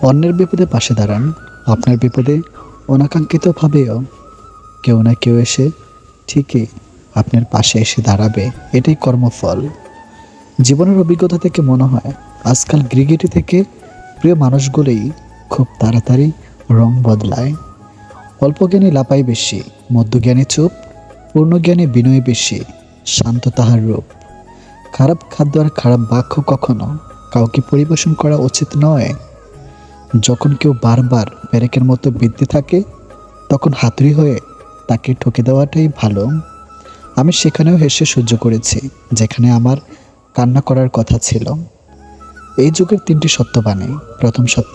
অন্যের বিপদে পাশে দাঁড়ান, আপনার বিপদে অনাকাঙ্ক্ষিতভাবেও কেউ না কেউ এসে ঠিকই আপনার পাশে এসে দাঁড়াবে। এটাই কর্মফল। জীবনের অভিজ্ঞতা থেকে মনে হয় আজকাল ক্রিকেটে থেকে প্রিয় মানুষগুলোই খুব তাড়াতাড়ি রং বদলায়। অল্প জ্ঞানী লাপাই বেশি, মধ্যজ্ঞানী চুপ, পূর্ণজ্ঞানী বিনয় বেশি, শান্ত তাহার রূপ। খারাপ খাদ্য আর খারাপ বাক্য কখনো কাউকে পরিবেশন করা উচিত নয়। যখন কেউ বারবার পেরেকের মতো বিদ্যে থাকে, তখন হাতুড়ি হয়ে তাকে ঠকে দেওয়াটাই ভালো। আমি সেখানেও হেসে সহ্য করেছি যেখানে আমার কান্না করার কথা ছিল। এই যুগের তিনটি সত্যবাণী। প্রথম সত্য,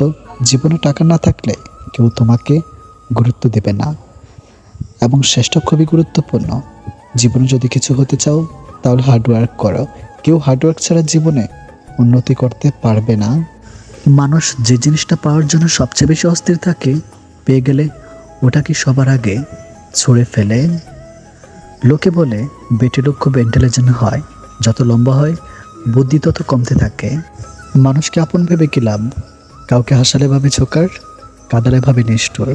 জীবনে টাকা না থাকলে কেউ তোমাকে গুরুত্ব দেবে না। এবং শেষটা খুবই গুরুত্বপূর্ণ, জীবনে যদি কিছু হতে চাও তাহলে হার্ডওয়ার্ক করো। কেউ হার্ডওয়ার্ক ছাড়া জীবনে উন্নতি করতে পারবে না। মানুষ যে জিনিসটা পাওয়ার জন্য সবচেয়ে বেশি অস্থির থাকে, পেয়ে গেলে ওটাকে সবার আগে ছুঁড়ে ফেলে। লোকে বলে বেটে লোক খুব ইন্টেলিজেন্ট হয়, যত লম্বা হয় বুদ্ধি তত কমতে থাকে। মানুষকে আপন ভেবে কি লাভ? কাউকে হাসালে ভাবে ছোকার, কাঁদালে ভাবে নিষ্ঠুর,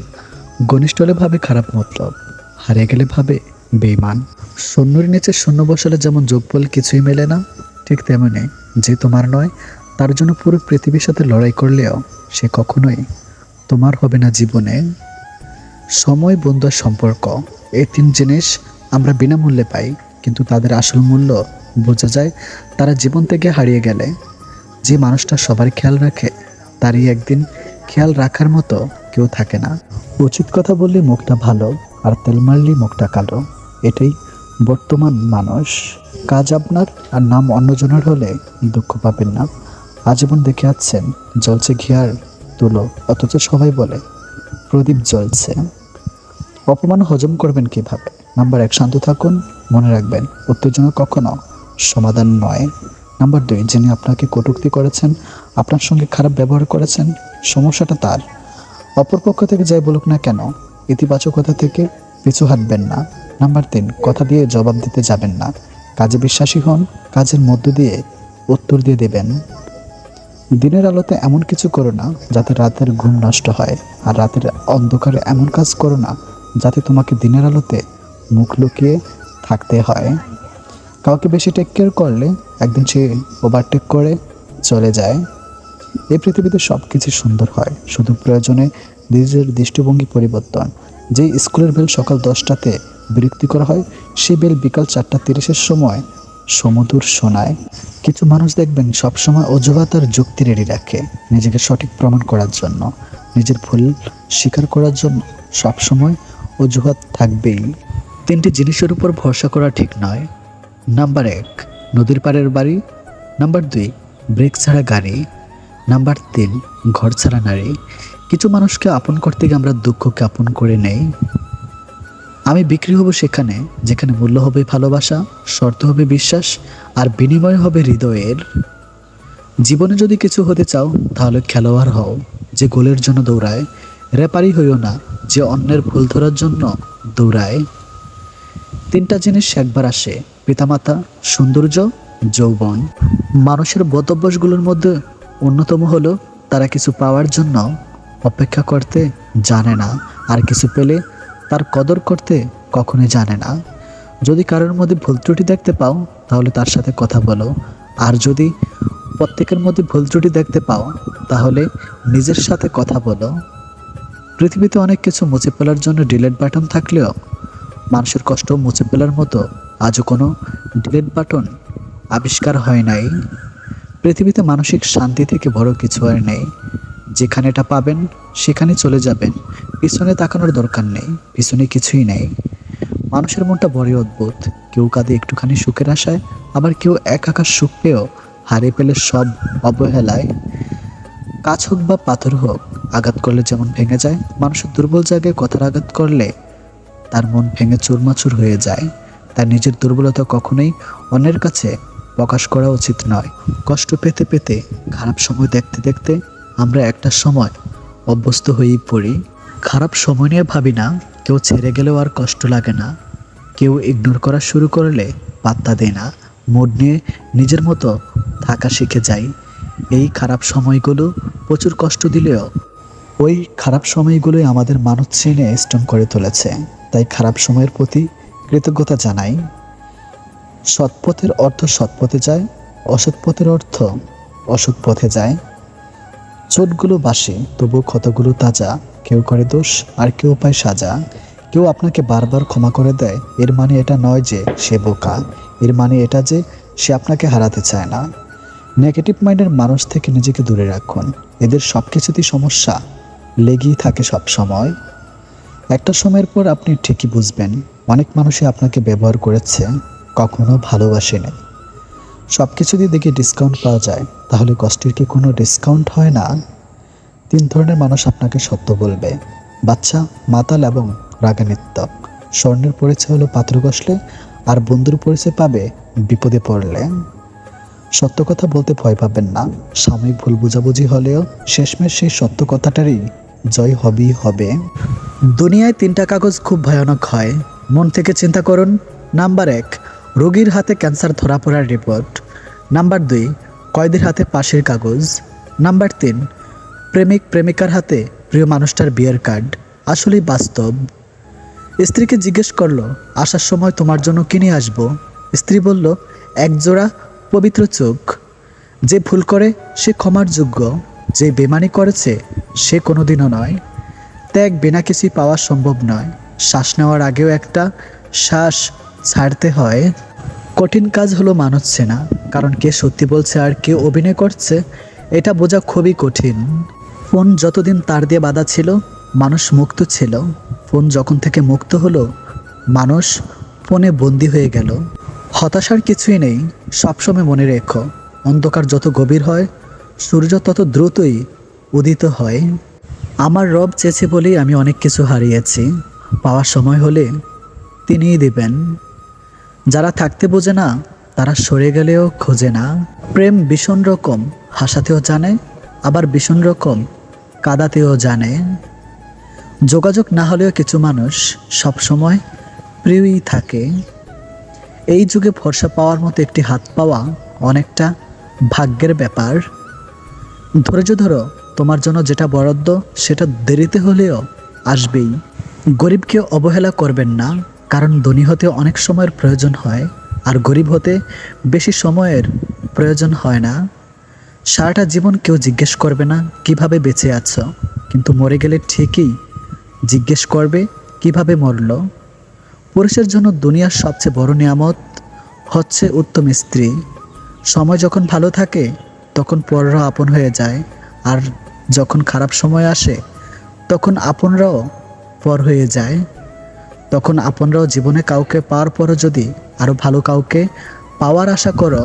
ঘনিষ্ঠ হলে ভাবে খারাপ মতলব, হারিয়ে গেলে ভাবে বেইমান। শূন্যের নিচে শূন্য বসালে যেমন যোগফল কিছুই মেলে না, ঠিক তেমনি যে তোমার নয় তার জন্য পুরো পৃথিবীর সাথে লড়াই করলেও সে কখনোই তোমার হবে না জীবনে। সময়, বন্ধু আর সম্পর্ক, এই তিন জিনিস আমরা বিনামূল্যে পাই, কিন্তু তাদের আসল মূল্য বোঝা যায় তারা জীবন থেকে হারিয়ে গেলে। যে মানুষটা সবার খেয়াল রাখে তারই একদিন খেয়াল রাখার মতো কেউ থাকে না। উচিত কথা বললে মুখটা ভালো, আর তেল মারলে মুখটা কালো। এটাই বর্তমান মানুষ। কাজ আপনার আর নাম অন্যজনের হলে দুঃখ পাবেন না। আজীবন দেখে আছেন জ্বলছে ঘিয়ার তুলো, অথচ সবাই বলে প্রদীপ জ্বলছে। অপমান হজম করবেন কিভাবে? নাম্বার 1, শান্ত থাকুন। মনে রাখবেন উত্তেজনা কখনো সমাধান নয়। নাম্বার 2, যিনি আপনাকে কটূক্তি করেছেন, আপনার সঙ্গে খারাপ ব্যবহার করেছেন, সমস্যাটা তার। অপরপক্ষ থেকে যাই বলুক না কেন, ইতিবাচকতা থেকে পিছু হাঁটবেন না। নাম্বার 3, কথা দিয়ে জবাব দিতে যাবেন না। কাজে বিশ্বাসী হন, কাজের মধ্য দিয়ে উত্তর দিয়ে দেবেন। দিনের আলোতে এমন কিছু করো না যাতে রাতের ঘুম নষ্ট হয়, আর রাতের অন্ধকারে এমন কাজ করো না যাতে তোমাকে দিনের আলোতে মুখ লুকিয়ে থাকতে হয়। কাউকে বেশি টেক কেয়ার করলে একদিন সে ওভারটেক করে চলে যায়। এই পৃথিবীতে সব কিছু সুন্দর হয়, শুধু প্রয়োজনে নিজের দৃষ্টিভঙ্গি পরিবর্তন। যেই স্কুলের বেল সকাল 10টাতে বিরক্তি করা হয়, সেই বেল বিকাল 4:30-এর সময় সমুদূর শোনায়। কিছু মানুষ দেখবেন সবসময় অজুহাত আর যুক্তি রেডি রাখে, নিজেকে সঠিক প্রমাণ করার জন্য, নিজের ভুল স্বীকার করার জন্য সবসময় অজুহাত থাকবেই। 3টি জিনিসের উপর ভরসা করা ঠিক নয়। নাম্বার 1, নদীর পাড়ের বাড়ি। নাম্বার 2, ব্রেক ছাড়া গাড়ি। নাম্বার 3, ঘর ছাড়া নারী। কিছু মানুষকে আপন করতে গিয়ে আমরা দুঃখকে আপন করে নেই। আমি বিক্রি হব সেখানে যেখানে মূল্য হবে ভালোবাসা, শর্ত হবে বিশ্বাস, আর বিনিময় হবে হৃদয়ের। জীবনে যদি কিছু হতে চাও তাহলে খেলোয়াড় হও যে গোলের জন্য দৌড়ায়, রেপারি হইও না যে অন্যের ভুল ধরার জন্য দৌড়ায়। 3টা জিনিস একবার আসে, পিতামাতা, সৌন্দর্য, যৌবন। মানুষের বদ অভ্যাসগুলোর মধ্যে অন্যতম হলো তারা কিছু পাওয়ার জন্য অপেক্ষা করতে জানে না, আর কিছু পেলে তার কদর করতে কখনোই জানে না। যদি কারোর মধ্যে ভুল ত্রুটি দেখতে পাও তাহলে তার সাথে কথা বলো, আর যদি প্রত্যেকের মধ্যে ভুল ত্রুটি দেখতে পাও তাহলে নিজের সাথে কথা বলো। পৃথিবীতে অনেক কিছু মুছে ফেলার জন্য ডিলিট বাটন থাকলেও মানুষের কষ্ট মুছে ফেলার মতো আজও কোনো ডিলিট বাটন আবিষ্কার হয় নাই। পৃথিবীতে মানসিক শান্তি থেকে বড় কিছু আর নেই। যেখানে এটা পাবেন সেখানে চলে যাবেন, পিছনে তাকানোর দরকার নেই, পিছনে কিছুই নেই। মানুষের মনটা বড়ই অদ্ভুত, কেউ কাঁদে একটুখানি সুখের আশায়, আবার কেউ একাকার সুখ পেয়েও হারিয়ে পেলে সব অবহেলায়। কাজ হোক বা পাথর হোক, আঘাত করলে যেমন ভেঙে যায়, মানুষের দুর্বল জায়গায় কথার আঘাত করলে তার মন ভেঙে চুরমাচুর হয়ে যায়। তার নিজের দুর্বলতা কখনোই অন্যের কাছে প্রকাশ করা উচিত নয়। কষ্ট পেতে পেতে, খারাপ সময় দেখতে দেখতে আমরা একটা সময় অভ্যস্ত হয়েই পড়ি। খারাপ সময় নিয়ে ভাবি না, কেউ ছেড়ে গেলেও আর কষ্ট লাগে না, কেউ ইগনোর করা শুরু করলে পাত্তা দেয় না, মুড নিয়ে নিজের মতো থাকা শিখে যাই। এই খারাপ সময়গুলো প্রচুর কষ্ট দিলেও ওই খারাপ সময়গুলোই আমাদের মানব শ্রেণী স্ট্রং করে তুলেছে। তাই খারাপ সময়ের প্রতি কৃতজ্ঞতা জানাই। সৎ পথের অর্থ সৎ পথে যায়, অসৎ পথের অর্থ অসৎ পথে যায়। চোটগুলো বাসে তবু ক্ষতগুলো তাজা। কেউ করে দোষ আর কেউ পায় সাজা। কেউ আপনাকে বারবার ক্ষমা করে দেয়, এর মানে এটা নয় যে সে বোকা, এর মানে এটা যে সে আপনাকে হারাতে চায় না। নেগেটিভ মাইন্ডের মানুষ থেকে নিজেকে দূরে রাখুন। এদের সব কিছুতেই সমস্যা লেগেই থাকে সব সময়। একটা সময়ের পর আপনি ঠিকই বুঝবেন অনেক মানুষই আপনাকে ব্যবহার করেছে, কখনো ভালোবাসেনি। সব কিছু দিয়ে দেখে ডিসকাউন্ট পাওয়া যায়, তাহলে কষ্টের কি কোনো ডিসকাউন্ট হয় না? 3 ধরনের মানুষ আপনাকে সত্য বলবে: বাচ্চা, মাতাল এবং রাগান্বিত। স্বর্ণের পরিচয় হলো পাথর ঘষলে, আর বন্ধুর পরিচয় পাবে বিপদে পড়লে। সত্য কথা বলতে ভয় পাবেন না। সাময়িক ভুল বোঝাবুঝি হলেও শেষমেশ সেই সত্য কথাটারই জয় হবেই হবে। দুনিয়ায় 3টা কাগজ খুব ভয়ানক হয়, মন থেকে চিন্তা করুন। নাম্বার 1, রোগীর হাতে ক্যান্সার ধরা পড়ার রিপোর্ট। নাম্বার 2, কয়েদির হাতে পাশের কাগজ। নাম্বার 3, প্রেমিক প্রেমিকার হাতে প্রিয় মানুষটার বিয়ের কার্ড। আসলেই বাস্তব। স্ত্রীকে জিজ্ঞেস করলো, আসার সময় তোমার জন্য কিনে আসবো? স্ত্রী বলল, একজোড়া পবিত্র চোখ। যে ভুল করে সে ক্ষমার যোগ্য, যে বেমানি করেছে সে কোনোদিনও নয়। ত্যাগ বিনা কিছুই পাওয়া সম্ভব নয়। শ্বাস নেওয়ার আগেও একটা শ্বাস ছাড়তে হয়। কঠিন কাজ হলো মানুষ চেনা, কারণ কে সত্যি বলছে আর কে অভিনয় করছে এটা বোঝা খুবই কঠিন। ফোন যতদিন তার দিয়ে বাঁধা ছিল, মানুষ মুক্ত ছিল। ফোন যখন থেকে মুক্ত হলো, মানুষ ফোনে বন্দি হয়ে গেল। হতাশার কিছুই নেই, সবসময় মনে রেখো, অন্ধকার যত গভীর হয় সূর্য তত দ্রুতই উদিত হয়। আমার রব চেয়েছে বলেই আমি অনেক কিছু হারিয়েছি। পাওয়ার সময় হলে তিনিই দেবেন। যারা থাকতে বোঝে না তারা সরে গেলেও খোঁজে না। প্রেম ভীষণ রকম হাসাতেও জানে, আবার ভীষণ রকম কাঁদাতেও জানে। যোগাযোগ না হলেও কিছু মানুষ সবসময় প্রিয়ই থাকে। এই যুগে ভরসা পাওয়ার মতো একটি হাত পাওয়া অনেকটা ভাগ্যের ব্যাপার। ধৈর্য ধরো, তোমার জন্য যেটা বরাদ্দ সেটা দেরিতে হলেও আসবেই। গরিবকে অবহেলা করবেন না, কারণ ধনী হতে অনেক সময়ের প্রয়োজন হয়, আর গরিব হতে বেশি সময়ের প্রয়োজন হয় না। সারাটা জীবন কেউ জিজ্ঞেস করবে না কিভাবে বেঁচে আছো, কিন্তু মরে গেলে ঠিকই জিজ্ঞেস করবে কিভাবে মরল। পুরুষের জন্য দুনিয়ার সবচেয়ে বড় নিয়ামত হচ্ছে উত্তম স্ত্রী। সময় যখন ভালো থাকে তখন পররা আপন হয়ে যায়, আর যখন খারাপ সময় আসে তখন আপনরাও পর হয়ে যায়। তখন আপনরাও জীবনে কাউকে পাওয়ার পরও যদি আরও ভালো কাউকে পাওয়ার আশা করো,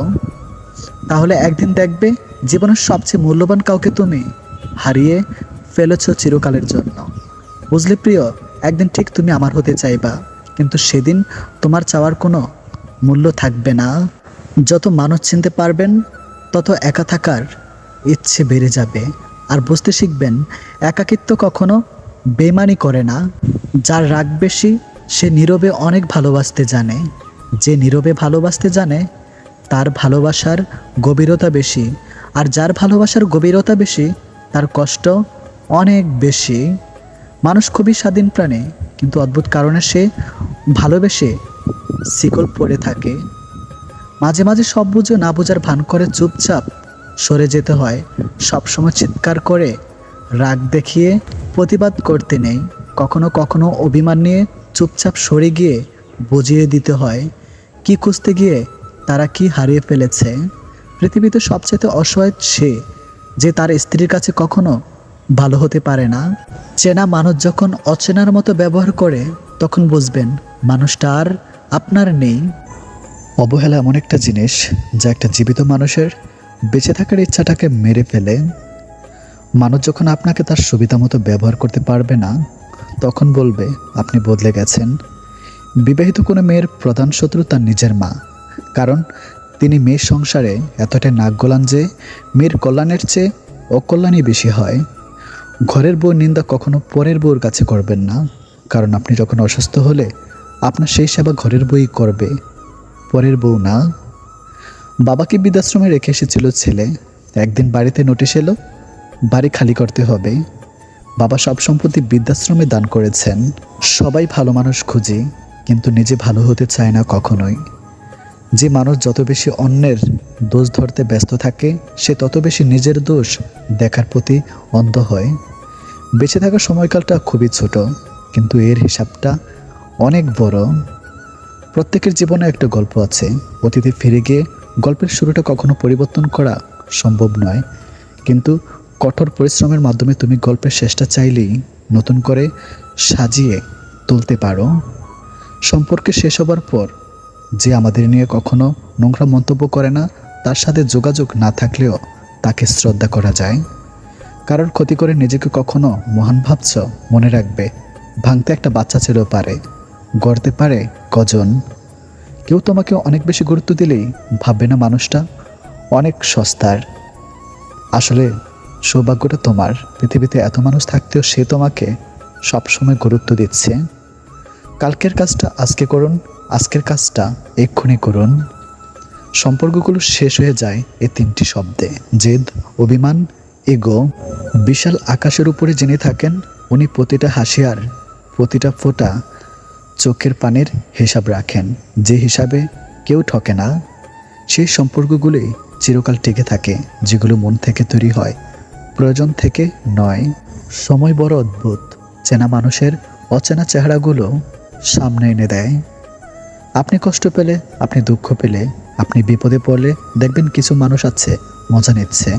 তাহলে একদিন দেখবে জীবনের সবচেয়ে মূল্যবান কাউকে তুমি হারিয়ে ফেলেছ চিরকালের জন্য। বুঝলে প্রিয়, একদিন ঠিক তুমি আমার হতে চাইবা, কিন্তু সেদিন তোমার চাওয়ার কোনো মূল্য থাকবে না। যত মানুষ চিনতে পারবেন তত একা থাকার ইচ্ছে বেড়ে যাবে। আর বুঝতে শিখবেন একাকিত্ব কখনো বেমানি করে না। যার রাগ বেশি সে নীরবে অনেক ভালোবাসতে জানে। যে নীরবে ভালোবাসতে জানে তার ভালোবাসার গভীরতা বেশি, আর যার ভালোবাসার গভীরতা বেশি তার কষ্ট অনেক বেশি। মানুষ খুবই স্বাধীন প্রাণী, কিন্তু অদ্ভুত কারণে সে ভালোবেসে শিকল পড়ে থাকে। মাঝে মাঝে সব বুঝে না বোঝার ভান করে চুপচাপ সরে যেতে হয়। সবসময় চিৎকার করে রাগ দেখিয়ে প্রতিবাদ করতে নেই। কখনো কখনো অভিমান নিয়ে চুপচাপ সরে গিয়ে বুঝিয়ে দিতে হয় কি খুঁজতে গিয়ে তারা কি হারিয়ে ফেলেছে। পৃথিবীতে সবচেয়ে অসহায় সে যে তার স্ত্রীর কাছে কখনো ভালো হতে পারে না। চেনা মানুষ যখন অচেনার মতো ব্যবহার করে তখন বুঝবেন মানুষটা আর আপনার নেই। অবহেলা এমন একটা জিনিস যা একটা জীবিত মানুষের বেঁচে থাকার ইচ্ছাটাকে মেরে ফেলে। মানুষ যখন আপনাকে তার সুবিধা মতো ব্যবহার করতে পারবে না তখন বলবে আপনি বদলে গেছেন। বিবাহিত কোনো মেয়ের প্রধান শত্রু তার নিজের মা, কারণ তিনি মেয়ের সংসারে এতটাই নাক গলান যে মেয়ের কল্যাণের চেয়ে অকল্যাণই বেশি হয়। ঘরের বউ নিন্দা কখনো পরের বউর কাছে করবেন না, কারণ আপনি যখন অসুস্থ হলে আপনার সেই সেবা ঘরের বউই করবে, পরের বউ না। বাবাকে বৃদ্ধাশ্রমে রেখে এসেছিল ছেলে, একদিন বাড়িতে নোটিশ এলো, বাড়ি খালি করতে হবে। বাবা সব সম্পত্তি বৃদ্ধাশ্রমে দান করেছেন। সবাই ভালো মানুষ খুঁজি, কিন্তু নিজে ভালো হতে চায় না কখনোই। যে মানুষ যত বেশি অন্যের দোষ ধরতে ব্যস্ত থাকে, সে তত বেশি নিজের দোষ দেখার প্রতি অন্ধ হয়। বেঁচে থাকার সময়কালটা খুবই ছোট, কিন্তু এর হিসাবটা অনেক বড়। প্রত্যেকের জীবনে একটা গল্প আছে। অতীতে ফিরে গিয়ে গল্পের শুরুটা কখনো পরিবর্তন করা সম্ভব নয়, কিন্তু কঠোর পরিশ্রমের মাধ্যমে তুমি গল্পের শেষটা চাইলেই নতুন করে সাজিয়ে তুলতে পারো। সম্পর্কে শেষ হবার পর যে আমাদের নিয়ে কখনো নোংরা মন্তব্য করে না, তার সাথে যোগাযোগ না থাকলেও তাকে শ্রদ্ধা করা যায়। কারোর ক্ষতি করে নিজেকে কখনো মহান ভাবছ, মনে রাখবে ভাঙতে একটা বাচ্চা ছেলেও পারে, গড়তে পারে কজন। কেউ তোমাকে অনেক বেশি গুরুত্ব দিলেই ভাববে না মানুষটা অনেক সস্তার। আসলে সৌভাগ্যটা তোমার, পৃথিবীতে এত মানুষ থাকতেও সে তোমাকে সবসময় গুরুত্ব দিচ্ছে। কালকের কাজটা আজকে করুন, আজকের কাজটা এক্ষুনি করুন। সম্পর্কগুলো শেষ হয়ে যায় এই তিনটি শব্দে: জেদ, অভিমান, ইগো। বিশাল আকাশের উপরে যিনি থাকেন, উনি প্রতিটা হাসি আর প্রতিটা ফোঁটা চোখের পানির হিসাব রাখেন। যে হিসাবে কেউ ঠকে না, সেই সম্পর্কগুলি চিরকাল টিকে থাকে, যেগুলো মন থেকে তৈরি হয়, প্রয়োজন থেকে নয়। সময় বড় অদ্ভুত, চেনা মানুষের অচেনা চেহারাগুলো সামনে এনে দেয়। আপনি কষ্ট পেলে, আপনি দুঃখ পেলে, আপনি বিপদে পড়লে দেখবেন কিছু মানুষ আছে মজা নিচ্ছে।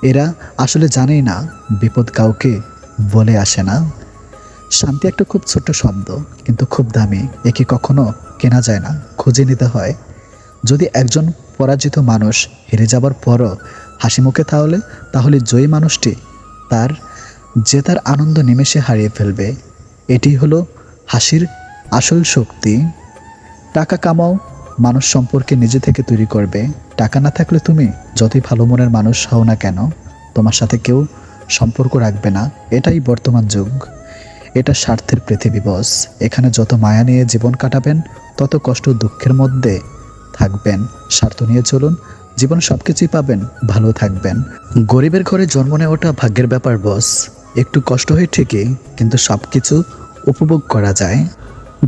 এরা আসলে জানেই না বিপদ কাউকে বলে আসে না। শান্তি একটা খুব ছোট্ট শব্দ, কিন্তু খুব দামি। একে কখনো কেনা যায় না, খুঁজে নিতে হয়। যদি একজন পরাজিত মানুষ হেরে যাবার পরও হাসি মুখে তাহলে জয়ী মানুষটি তার জেতার আনন্দ নিমেষে হারিয়ে ফেলবে। এটি হলো হাসির আসল শক্তি। টাকা কামাও, মানুষ সম্পর্কে নিজে থেকে তৈরি করবে। টাকা না থাকলে তুমি যতই ভালো মনের মানুষ হও না কেন, তোমার সাথে কেউ সম্পর্ক রাখবে না। এটাই বর্তমান যুগ, এটা স্বার্থের পৃথিবী বস। এখানে যত মায়া নিয়ে জীবন কাটাবেন, তত কষ্ট দুঃখের মধ্যে থাকবেন। স্বার্থ নিয়ে চলুন, জীবন সব কিছুই পাবেন, ভালো থাকবেন। গরিবের ঘরে জন্ম নেওয়াটা ভাগ্যের ব্যাপার বস। একটু কষ্ট হয় ঠিকই, কিন্তু সব কিছু উপভোগ করা যায়।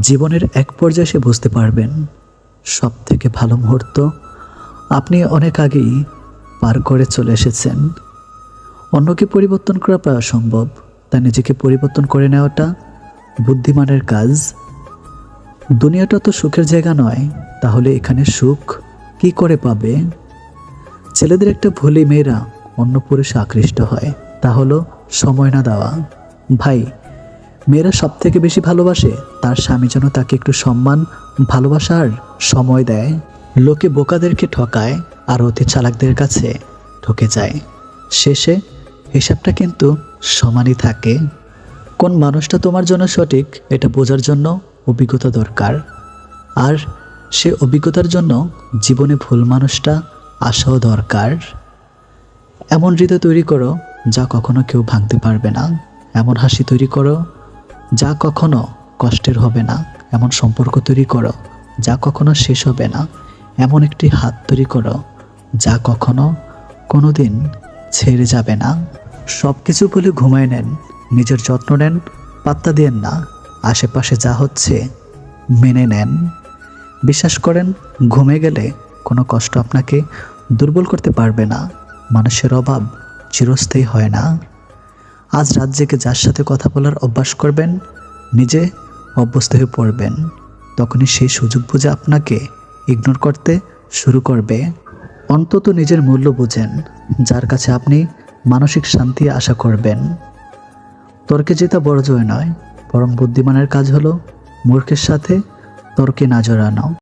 জীবনের এক পর্যায়ে সে বুঝতে পারবেন, সব থেকে ভালো মুহূর্ত আপনি অনেক আগেই পার করে চলে এসেছেন। অন্যকে পরিবর্তন করা প্রায় অসম্ভব, তা নিজেকে পরিবর্তন করে নেওয়াটা বুদ্ধিমানের কাজ। দুনিয়াটা তো সুখের জায়গা নয়, তাহলে এখানে সুখ কি করে পাবে? ছেলেদের একটা ভুলই মেয়েরা অন্য পুরুষে আকৃষ্ট হয়, তা হলো সময় না দেওয়া। ভাই, মেয়েরা সব থেকে বেশি ভালোবাসে তার স্বামী যেন তাকে একটু সম্মান, ভালোবাসা আর সময় দেয়। লোকে বোকাদেরকে ঠকায় আর অতি চালাকদের কাছে ঠকে যায়। শেষে হিসাবটা কিন্তু সমানই থাকে। কোন মানুষটা তোমার জন্য সঠিক, এটা বোঝার জন্য অভিজ্ঞতা দরকার। আর সে অভিজ্ঞতার জন্য জীবনে ভুল মানুষটা আসাও দরকার। এমন হৃদয় তৈরি করো যা কখনো কেউ ভাঙতে পারবে না। এমন হাসি তৈরি করো যা কখনো কষ্টের হবে না। এমন সম্পর্ক তৈরি করো যা কখনো শেষ হবে না। এমন একটি হাত তৈরি করো যা কখনো কোনোদিন ছেড়ে যাবে না। সব কিছু বলে ঘুমায় নেন, নিজের যত্ন নেন, পাত্তা দেন না। আশেপাশে যা হচ্ছে মেনে নেন। বিশ্বাস করেন, ঘুমে গেলে কোনো কষ্ট আপনাকে দুর্বল করতে পারবে না। মানুষের অভাব চিরস্থায়ী হয় না। আজ রাত জেগে যার সাথে কথা বলার অভ্যাস করবেন, নিজে অভ্যস্ত হয়ে পড়বেন। তখনই সেই সুযোগ বুঝে আপনাকে ইগনোর করতে শুরু করবে। অন্তত নিজের মূল্য বুঝেন, যার কাছে আপনি মানসিক শান্তি আশা করবেন। তর্কে জেতা বড় জয় নয়, বরং বুদ্ধিমানের কাজ হলো মূর্খের সাথে তর্কে না জড়ানো।